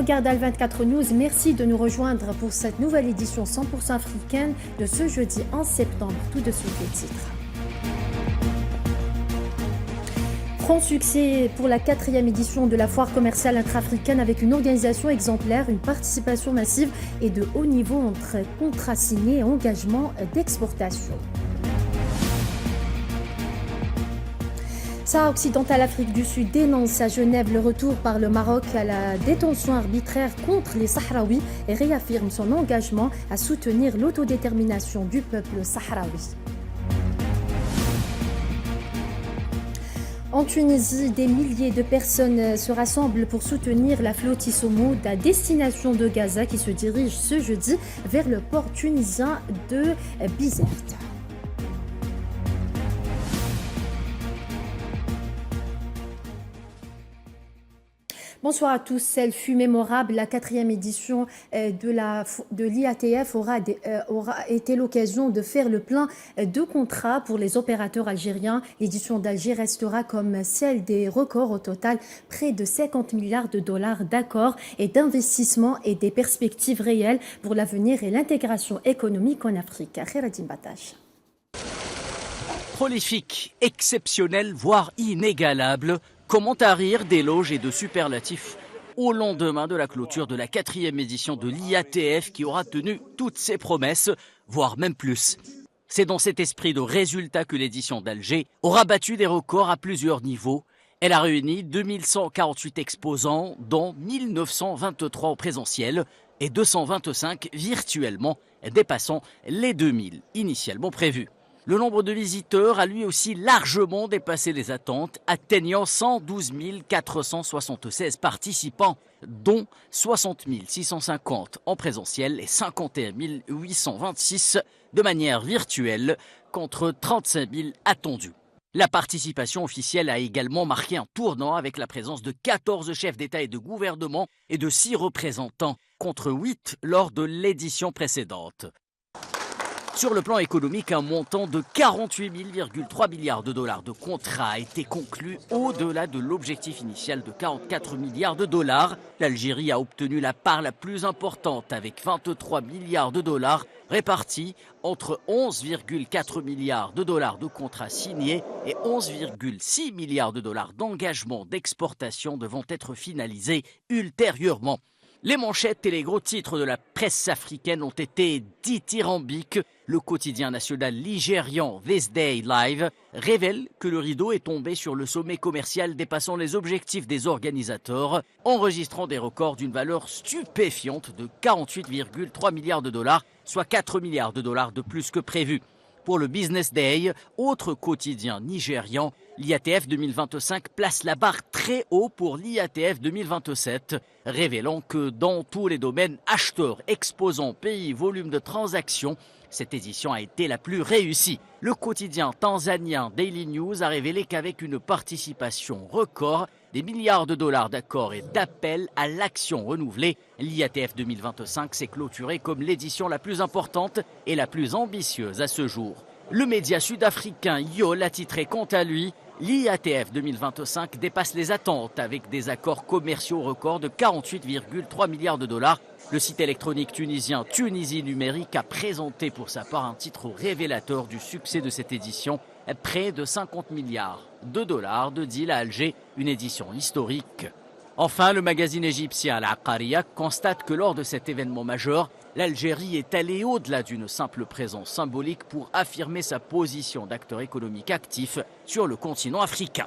regarde Al24 News, merci de nous rejoindre pour cette nouvelle édition 100% africaine de ce jeudi 11 septembre. Tout de suite les titres. Franc succès pour la 4e édition de la foire commerciale intra-africaine avec une organisation exemplaire, une participation massive et de haut niveau entre contrats signés et engagements d'exportation. Sahara occidental Afrique du Sud dénonce à Genève le retour par le Maroc à la détention arbitraire contre les Sahraouis et réaffirme son engagement à soutenir l'autodétermination du peuple sahraoui. En Tunisie, des milliers de personnes se rassemblent pour soutenir la flotte Issomoud à destination de Gaza qui se dirige ce jeudi vers le port tunisien de Bizerte. Bonsoir à tous. Elle fut mémorable. La 4e édition de l'IATF aura été l'occasion de faire le plein de contrats pour les opérateurs algériens. L'édition d'Alger restera comme celle des records. Au total, près de 50 milliards de dollars d'accords et d'investissements et des perspectives réelles pour l'avenir et l'intégration économique en Afrique. Kheradim Batash. Prolifique, exceptionnel, voire inégalable. Comment à rire d'éloges et de superlatifs au lendemain de la clôture de la 4e édition de l'IATF qui aura tenu toutes ses promesses, voire même plus. C'est dans cet esprit de résultat que l'édition d'Alger aura battu des records à plusieurs niveaux. Elle a réuni 2148 exposants, dont 1923 en présentiel et 225 virtuellement, dépassant les 2000 initialement prévus. Le nombre de visiteurs a lui aussi largement dépassé les attentes, atteignant 112 476 participants, dont 60 650 en présentiel et 51 826 de manière virtuelle, contre 35 000 attendus. La participation officielle a également marqué un tournant avec la présence de 14 chefs d'État et de gouvernement et de 6 représentants, contre 8 lors de l'édition précédente. Sur le plan économique, un montant de 48,3 milliards de dollars de contrats a été conclu au-delà de l'objectif initial de 44 milliards de dollars. L'Algérie a obtenu la part la plus importante avec 23 milliards de dollars répartis entre 11,4 milliards de dollars de contrats signés et 11,6 milliards de dollars d'engagements d'exportation devant être finalisés ultérieurement. Les manchettes et les gros titres de la presse africaine ont été dithyrambiques. Le quotidien national ligérian This Day Live révèle que le rideau est tombé sur le sommet commercial dépassant les objectifs des organisateurs, enregistrant des records d'une valeur stupéfiante de 48,3 milliards de dollars, soit 4 milliards de dollars de plus que prévu. Pour le Business Day, autre quotidien nigérian, l'IATF 2025 place la barre très haut pour l'IATF 2027, révélant que dans tous les domaines acheteurs, exposants, pays, volume de transactions, cette édition a été la plus réussie. Le quotidien tanzanien Daily News a révélé qu'avec une participation record, des milliards de dollars d'accords et d'appels à l'action renouvelée, l'IATF 2025 s'est clôturé comme l'édition la plus importante et la plus ambitieuse à ce jour. Le média sud-africain YOL a titré quant à lui « L'IATF 2025 dépasse les attentes avec des accords commerciaux records de 48,3 milliards de dollars ». Le site électronique tunisien Tunisie Numérique a présenté pour sa part un titre révélateur du succès de cette édition, près de 50 milliards de dollars de deal à Alger, une édition historique. Enfin, le magazine égyptien Al-Aqariya constate que lors de cet événement majeur, l'Algérie est allée au-delà d'une simple présence symbolique pour affirmer sa position d'acteur économique actif sur le continent africain.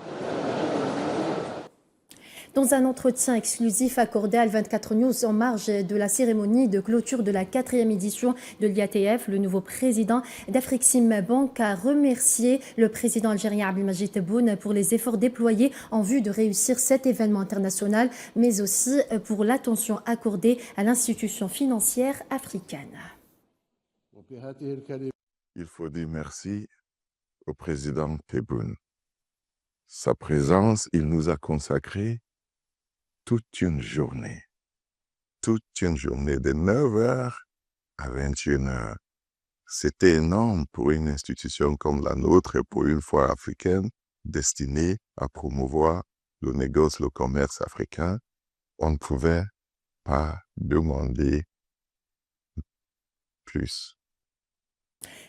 Dans un entretien exclusif accordé à Al24 News en marge de la cérémonie de clôture de la 4e édition de l'IATF, le nouveau président d'Afrexim Bank a remercié le président algérien Abdelmadjid Tebboune pour les efforts déployés en vue de réussir cet événement international, mais aussi pour l'attention accordée à l'institution financière africaine. Il faut dire merci au président Tebboune. Sa présence, il nous a consacré toute une journée de 9h à 21h. C'était énorme pour une institution comme la nôtre et pour une foire africaine destinée à promouvoir le négoce, le commerce africain. On ne pouvait pas demander plus.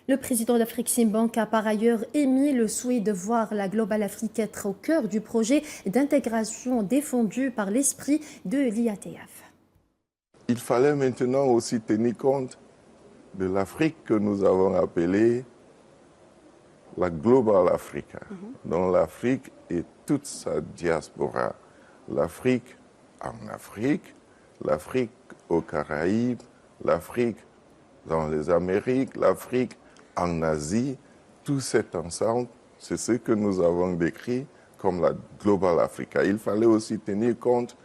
Le président d'Afreximbank a par ailleurs émis le souhait de voir la Global Afrique être au cœur du projet d'intégration défendu par l'esprit de l'IATF. Il fallait maintenant aussi tenir compte de l'Afrique que nous avons appelée la Global Africa, dont l'Afrique et toute sa diaspora. L'Afrique en Afrique, l'Afrique aux Caraïbes, l'Afrique dans les Amériques, l'Afrique en Asie, tout cet ensemble, c'est ce que nous avons décrit comme la Global Africa. Il fallait aussi tenir compte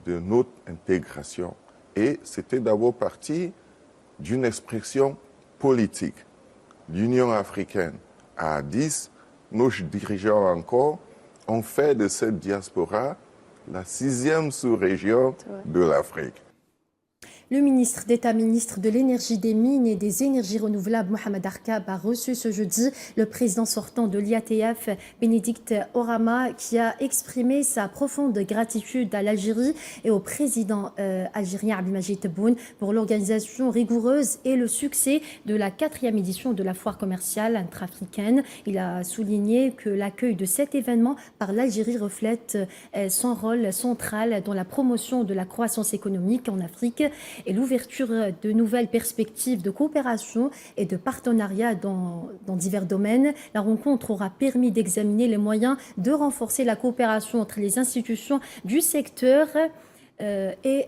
de notre intégration. Et c'était d'abord parti d'une expression politique. L'Union africaine à 10, nos dirigeants encore, ont fait de cette diaspora la 6e sous-région de l'Afrique. Le ministre d'État, ministre de l'Énergie, des Mines et des Énergies renouvelables, Mohamed Arkab, a reçu ce jeudi le président sortant de l'IATF, Bénédicte Orama, qui a exprimé sa profonde gratitude à l'Algérie et au président algérien Abdelmadjid Tebboune pour l'organisation rigoureuse et le succès de la 4e édition de la foire commerciale intra-africaine. Il a souligné que l'accueil de cet événement par l'Algérie reflète son rôle central dans la promotion de la croissance économique en Afrique et l'ouverture de nouvelles perspectives de coopération et de partenariat dans divers domaines. La rencontre aura permis d'examiner les moyens de renforcer la coopération entre les institutions du secteur et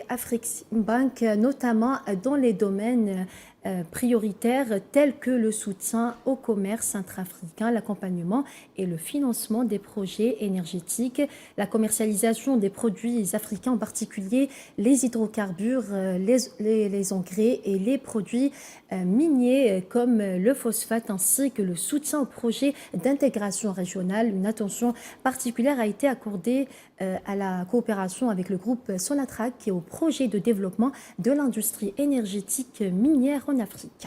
Afreximbank, notamment dans les domaines prioritaires tels que le soutien au commerce intra-africain, l'accompagnement et le financement des projets énergétiques, la commercialisation des produits africains, en particulier les hydrocarbures, les engrais et les produits miniers comme le phosphate, ainsi que le soutien aux projets d'intégration régionale. Une attention particulière a été accordée à la coopération avec le groupe Sonatrach et au projet de développement de l'industrie énergétique minière en Afrique.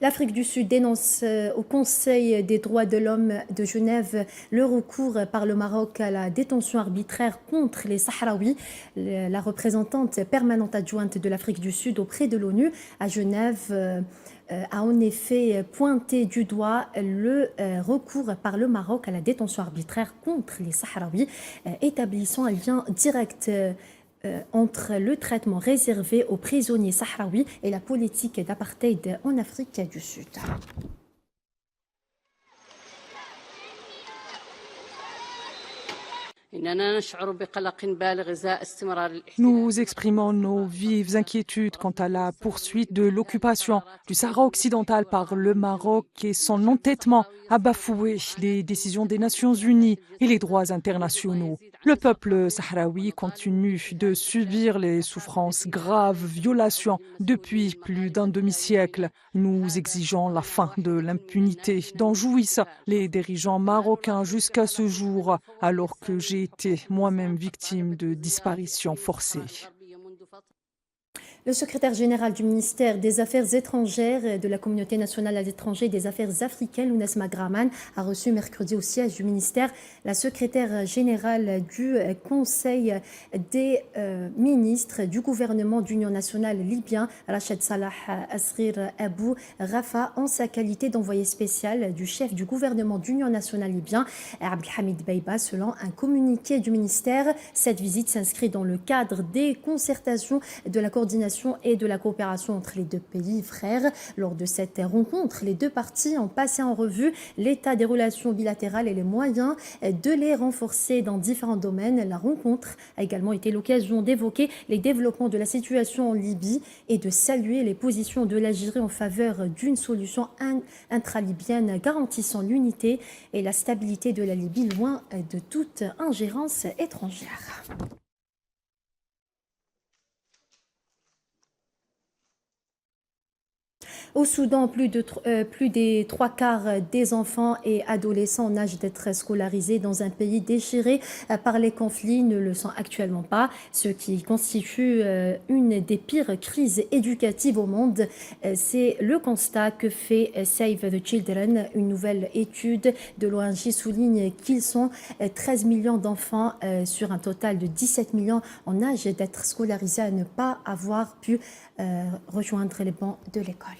L'Afrique du Sud dénonce au Conseil des droits de l'homme de Genève le recours par le Maroc à la détention arbitraire contre les Sahraouis. La représentante permanente adjointe de l'Afrique du Sud auprès de l'ONU à Genève a en effet pointé du doigt le recours par le Maroc à la détention arbitraire contre les Sahraouis, établissant un lien direct entre le traitement réservé aux prisonniers sahraouis et la politique d'apartheid en Afrique du Sud. Nous exprimons nos vives inquiétudes quant à la poursuite de l'occupation du Sahara occidental par le Maroc et son entêtement à bafouer les décisions des Nations Unies et les droits internationaux. Le peuple sahraoui continue de subir les souffrances graves, violations depuis plus d'un demi-siècle. Nous exigeons la fin de l'impunité dont jouissent les dirigeants marocains jusqu'à ce jour, alors que j'ai été moi-même victime de disparitions forcées. Le secrétaire général du ministère des Affaires étrangères de la Communauté nationale à l'étranger et des Affaires africaines, Lounès Magraman, a reçu mercredi au siège du ministère la secrétaire générale du Conseil des ministres du gouvernement d'union nationale libyen, Rached Salah Asrir Abou Rafa, en sa qualité d'envoyé spécial du chef du gouvernement d'union nationale libyen, Abdelhamid Beiba, selon un communiqué du ministère. Cette visite s'inscrit dans le cadre des concertations de la coordination et de la coopération entre les deux pays frères. Lors de cette rencontre, les deux parties ont passé en revue l'état des relations bilatérales et les moyens de les renforcer dans différents domaines. La rencontre a également été l'occasion d'évoquer les développements de la situation en Libye et de saluer les positions de l'Algérie en faveur d'une solution intralibyenne garantissant l'unité et la stabilité de la Libye loin de toute ingérence étrangère. Au Soudan, plus des trois quarts des enfants et adolescents en âge d'être scolarisés dans un pays déchiré par les conflits ne le sont actuellement pas, ce qui constitue une des pires crises éducatives au monde. C'est le constat que fait Save the Children. Une nouvelle étude de l'ONG souligne qu'ils sont 13 millions d'enfants sur un total de 17 millions en âge d'être scolarisés à ne pas avoir pu rejoindre les bancs de l'école.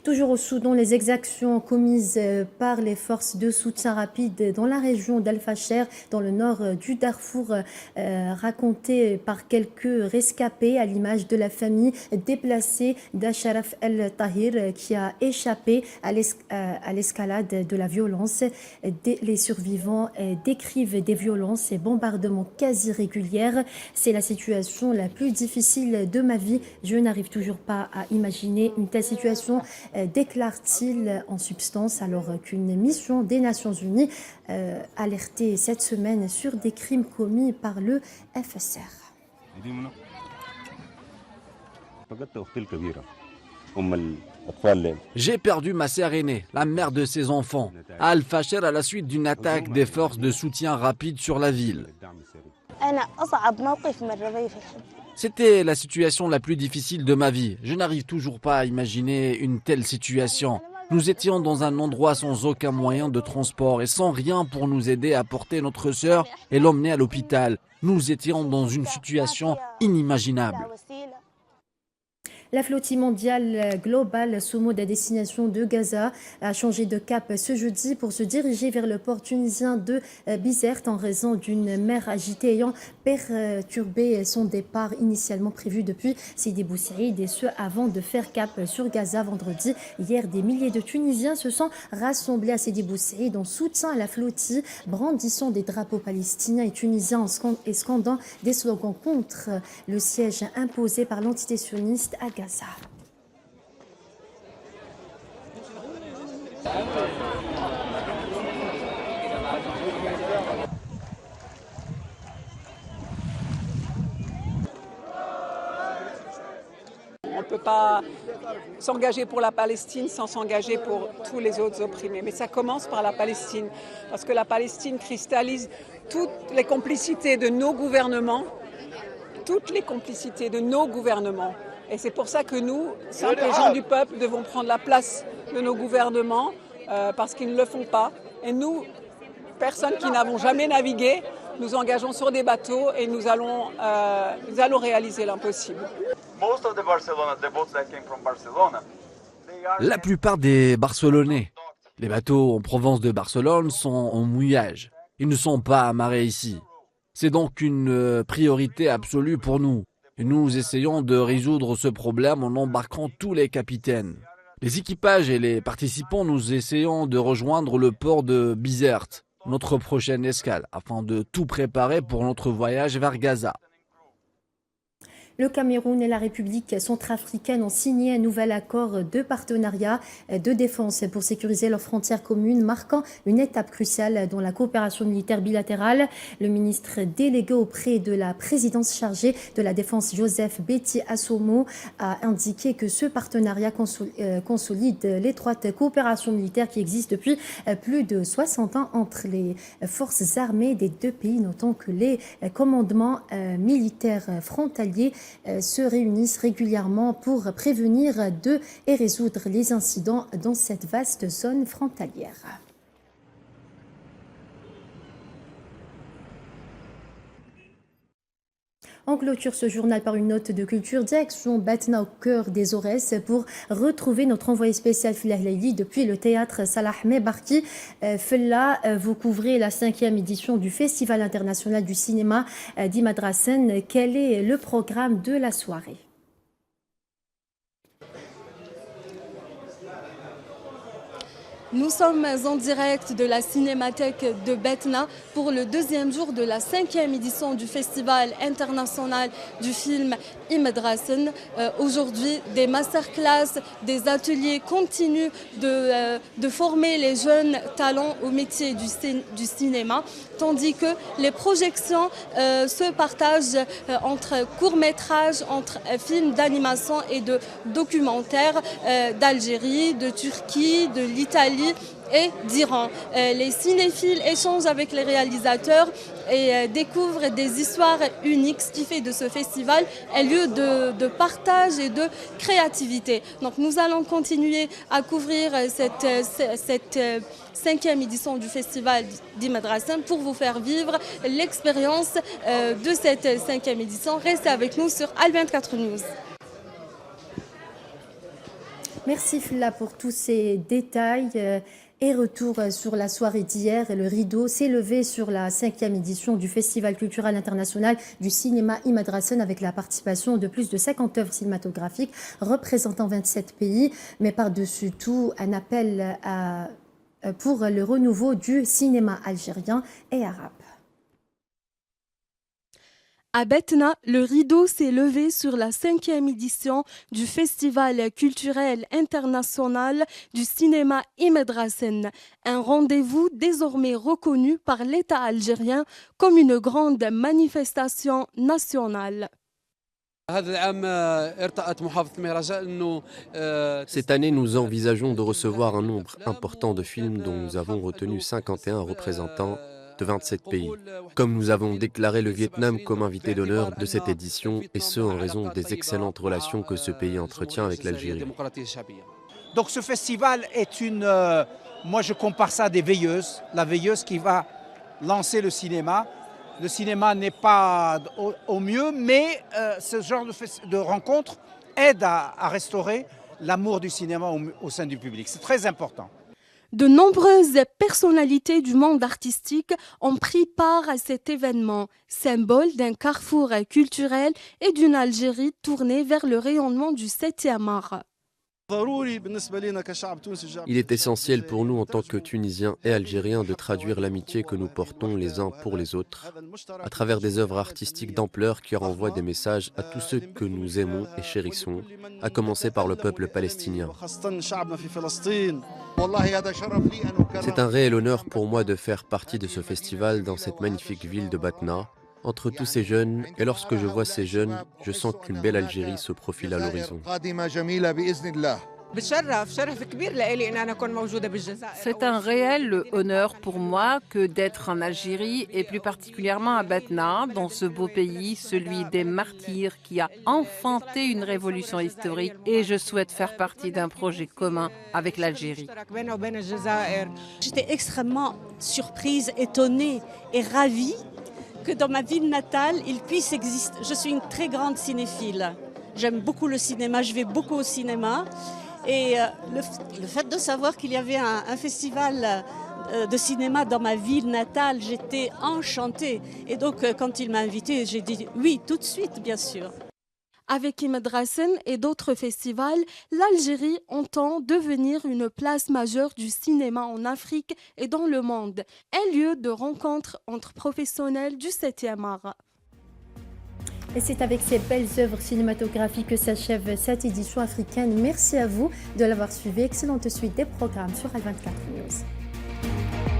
Toujours au Soudan, les exactions commises par les forces de soutien rapide dans la région d'Al-Fasher, dans le nord du Darfour, racontées par quelques rescapés à l'image de la famille déplacée d'Asharaf El-Tahir qui a échappé à l'escalade de la violence. Les survivants décrivent des violences et bombardements quasi réguliers. C'est la situation la plus difficile de ma vie. Je n'arrive toujours pas à imaginer une telle situation, déclare-t-il en substance, alors qu'une mission des Nations Unies alertait cette semaine sur des crimes commis par le FSR. J'ai perdu ma sœur aînée, la mère de ses enfants, à Al-Fasher à la suite d'une attaque des forces de soutien rapide sur la ville. C'était la situation la plus difficile de ma vie. Je n'arrive toujours pas à imaginer une telle situation. Nous étions dans un endroit sans aucun moyen de transport et sans rien pour nous aider à porter notre sœur et l'emmener à l'hôpital. Nous étions dans une situation inimaginable. La flottille mondiale globale sous mode à destination de Gaza a changé de cap ce jeudi pour se diriger vers le port tunisien de Bizerte en raison d'une mer agitée ayant perturbé son départ initialement prévu depuis Sidi Bou Saïd, et ce avant de faire cap sur Gaza vendredi. Hier, des milliers de Tunisiens se sont rassemblés à Sidi Bou Saïd en soutien à la flottille, brandissant des drapeaux palestiniens et tunisiens et scandant des slogans contre le siège imposé par l'entité sioniste à Gaza. On ne peut pas s'engager pour la Palestine sans s'engager pour tous les autres opprimés. Mais ça commence par la Palestine, parce que la Palestine cristallise toutes les complicités de nos gouvernements, Et c'est pour ça que nous, simples gens du peuple, devons prendre la place de nos gouvernements, parce qu'ils ne le font pas. Et nous, personnes qui n'avons jamais navigué, nous engageons sur des bateaux et nous allons réaliser l'impossible. La plupart des Barcelonais, les bateaux en provenance de Barcelone sont en mouillage. Ils ne sont pas amarrés ici. C'est donc une priorité absolue pour nous. Et nous essayons de résoudre ce problème en embarquant tous les capitaines. Les équipages et les participants, nous essayons de rejoindre le port de Bizerte, notre prochaine escale, afin de tout préparer pour notre voyage vers Gaza. Le Cameroun et la République centrafricaine ont signé un nouvel accord de partenariat de défense pour sécuriser leurs frontières communes, marquant une étape cruciale dans la coopération militaire bilatérale. Le ministre délégué auprès de la présidence chargée de la défense, Joseph Betty Assomo, a indiqué que ce partenariat consolide l'étroite coopération militaire qui existe depuis plus de 60 ans entre les forces armées des deux pays, notant que les commandements militaires frontaliers se réunissent régulièrement pour prévenir et résoudre les incidents dans cette vaste zone frontalière. On clôture ce journal par une note de culture. Direction Batna au cœur des Aurès pour retrouver notre envoyé spécial Filah Laili depuis le théâtre Salah Mebarki. Fella, vous couvrez la 5e édition du Festival international du cinéma d'Imadrassen. Quel est le programme de la soirée ? Nous sommes en direct de la Cinémathèque de Betna pour le deuxième jour de la 5e édition du Festival international du film Imedrassen. Aujourd'hui, des masterclass, des ateliers continuent de former les jeunes talents au métier du cinéma, tandis que les projections se partagent entre courts-métrages, entre films d'animation et de documentaires d'Algérie, de Turquie, de l'Italie et d'Iran. Les cinéphiles échangent avec les réalisateurs et découvrent des histoires uniques, ce qui fait de ce festival un lieu de partage et de créativité. Donc nous allons continuer à couvrir cette 5e édition du festival d'Imedrassen pour vous faire vivre l'expérience de cette 5e édition. Restez avec nous sur Al24 News. Merci Fula pour tous ces détails et retour sur la soirée d'hier. Le rideau s'est levé sur la 5e édition du Festival culturel international du cinéma Imedrassen avec la participation de plus de 50 œuvres cinématographiques représentant 27 pays, mais par-dessus tout un appel pour le renouveau du cinéma algérien et arabe. À Betna, le rideau s'est levé sur la 5e édition du Festival culturel international du cinéma Imedrassen, un rendez-vous désormais reconnu par l'État algérien comme une grande manifestation nationale. Cette année, nous envisageons de recevoir un nombre important de films dont nous avons retenu 51 représentants de 27 pays. Comme nous avons déclaré le Vietnam comme invité d'honneur de cette édition, et ce en raison des excellentes relations que ce pays entretient avec l'Algérie. Donc ce festival est moi je compare ça à des veilleuses, la veilleuse qui va lancer le cinéma. Le cinéma n'est pas au mieux, mais ce genre de rencontre aide à restaurer l'amour du cinéma au sein du public. C'est très important. De nombreuses personnalités du monde artistique ont pris part à cet événement, symbole d'un carrefour culturel et d'une Algérie tournée vers le rayonnement du 7e art. Il est essentiel pour nous en tant que Tunisiens et Algériens de traduire l'amitié que nous portons les uns pour les autres à travers des œuvres artistiques d'ampleur qui renvoient des messages à tous ceux que nous aimons et chérissons, à commencer par le peuple palestinien. C'est un réel honneur pour moi de faire partie de ce festival dans cette magnifique ville de Batna, entre tous ces jeunes, et lorsque je vois ces jeunes, je sens qu'une belle Algérie se profile à l'horizon. C'est un réel honneur pour moi que d'être en Algérie et plus particulièrement à Batna, dans ce beau pays, celui des martyrs qui a enfanté une révolution historique, et je souhaite faire partie d'un projet commun avec l'Algérie. J'étais extrêmement surprise, étonnée et ravie que dans ma ville natale, il puisse exister. Je suis une très grande cinéphile. J'aime beaucoup le cinéma, je vais beaucoup au cinéma. Et le fait de savoir qu'il y avait un festival de cinéma dans ma ville natale, j'étais enchantée. Et donc, quand il m'a invitée, j'ai dit oui, tout de suite, bien sûr. Avec Imedrassen et d'autres festivals, l'Algérie entend devenir une place majeure du cinéma en Afrique et dans le monde, un lieu de rencontre entre professionnels du 7e art. Et c'est avec ces belles œuvres cinématographiques que s'achève cette édition africaine. Merci à vous de l'avoir suivi. Excellente suite des programmes sur Al24 News.